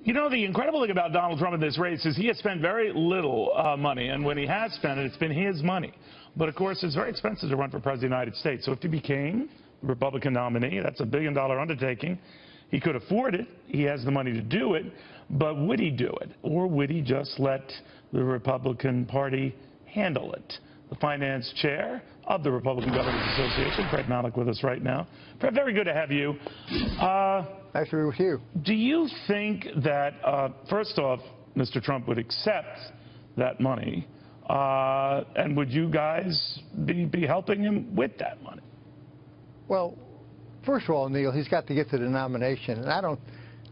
You know, the incredible thing about Donald Trump in this race is he has spent very little money, and when he has spent it, it's been his money. But, of course, it's very expensive to run for president of the United States. So if he became the Republican nominee, that's a billion-dollar undertaking. He could afford it. He has the money to do it. But would he do it? Or would he just let the Republican Party handle it? The finance chair of the Republican Governors Association, Fred Malek, with us right now. Fred, very good to have you. Nice to be with you. Do you think that, first off, Mr. Trump would accept that money, and would you guys be helping him with that money? Well, first of all, Neil, he's got to get to the nomination, and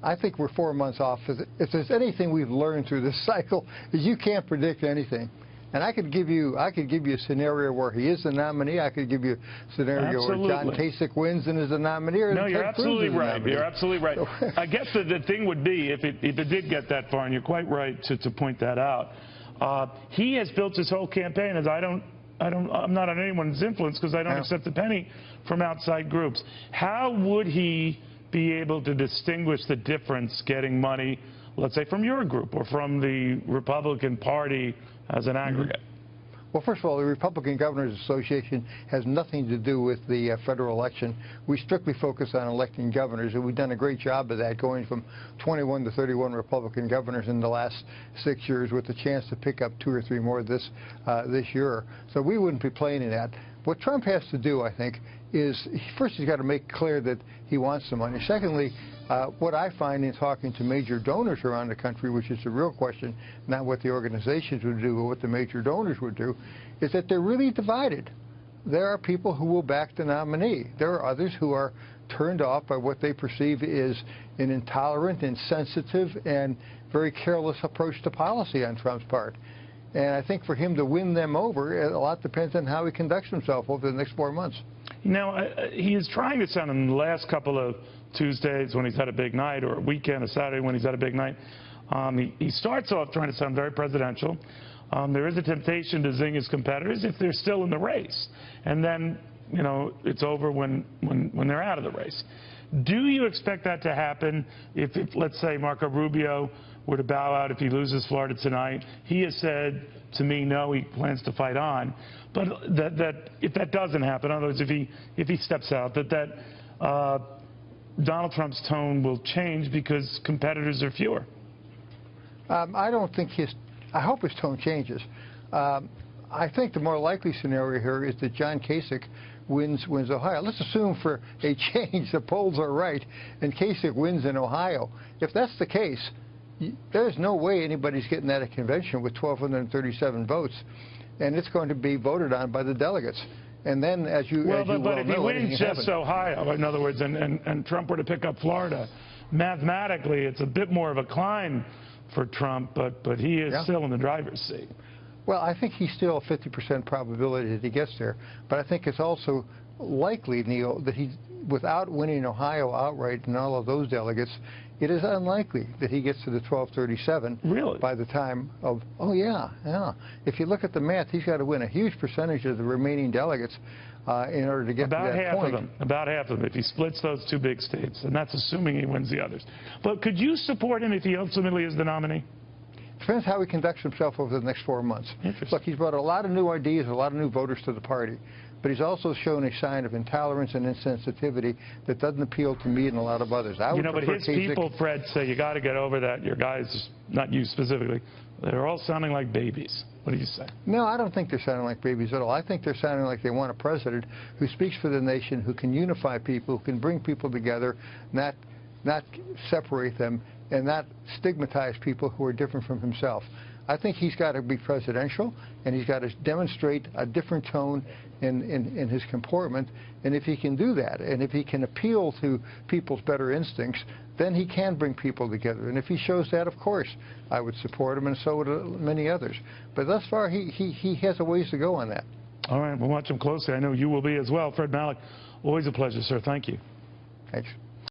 I think we're 4 months off. If there's anything we've learned through this cycle, is you can't predict anything. And I could give you a scenario where he is the nominee. I could give you a scenario where John Kasich wins and is the nominee. Or no, you're absolutely right. You're absolutely right. I guess the thing would be, if it did get that far, and you're quite right to point that out, he has built his whole campaign as I'm not on anyone's influence because I don't accept a penny from outside groups. How would he be able to distinguish the difference getting money, let's say, from your group or from the Republican Party as an aggregate? Well, first of all, the Republican Governors Association has nothing to do with the federal election. We strictly focus on electing governors, and we've done a great job of that, going from 21 to 31 Republican governors in the last 6 years, with the chance to pick up 2 or 3 more this year. So we wouldn't be playing in that. What Trump has to do, I think, is first he's got to make clear that he wants the money. Secondly, what I find in talking to major donors around the country, which is the real question, not what the organizations would do, but what the major donors would do, is that they're really divided. There are people who will back the nominee. There are others who are turned off by what they perceive is an intolerant, insensitive, and very careless approach to policy on Trump's part. And I think for him to win them over, a lot depends on how he conducts himself over the next 4 months. Now, he is trying to sound in the last couple of Tuesdays when he's had a big night, or a weekend, a Saturday when he's had a big night. He starts off trying to sound very presidential. There is a temptation to zing his competitors if they're still in the race. And then, you know, it's over when they're out of the race. Do you expect that to happen if let's say, Marco Rubio were to bow out if he loses Florida tonight? He has said to me, no, he plans to fight on. But that if that doesn't happen, in other words, if he steps out, that Donald Trump's tone will change because competitors are fewer. I don't think I hope his tone changes. I think the more likely scenario here is that John Kasich wins Ohio. Let's assume for a change the polls are right and Kasich wins in Ohio. If that's the case, there's no way anybody's getting at a convention with 1,237 votes, and it's going to be voted on by the delegates. And then, but if he wins just Ohio, in other words, and Trump were to pick up Florida, mathematically it's a bit more of a climb for Trump, but he is still in the driver's seat. Well, I think he's still a 50% probability that he gets there, but I think it's also likely, Neil, that without winning Ohio outright and all of those delegates, it is unlikely that he gets to the 1,237 really? By the time of, If you look at the math, he's got to win a huge percentage of the remaining delegates in order to get to that point. About half of them, if he splits those 2 big states, and that's assuming he wins the others. But could you support him if he ultimately is the nominee? Depends how he conducts himself over the next 4 months. Look, he's brought a lot of new ideas, a lot of new voters to the party, but he's also shown a sign of intolerance and insensitivity that doesn't appeal to me and a lot of others. But his people, Fred, say you got to get over that. Your guys, not you specifically, they're all sounding like babies. What do you say? No, I don't think they're sounding like babies at all. I think they're sounding like they want a president who speaks for the nation, who can unify people, who can bring people together, not separate them, and not stigmatize people who are different from himself. I think he's got to be presidential, and he's got to demonstrate a different tone in his comportment. And if he can do that, and if he can appeal to people's better instincts, then he can bring people together. And if he shows that, of course, I would support him, and so would many others. But thus far, he has a ways to go on that. All right, we'll watch him closely. I know you will be as well. Fred Malek, always a pleasure, sir. Thank you. Thanks.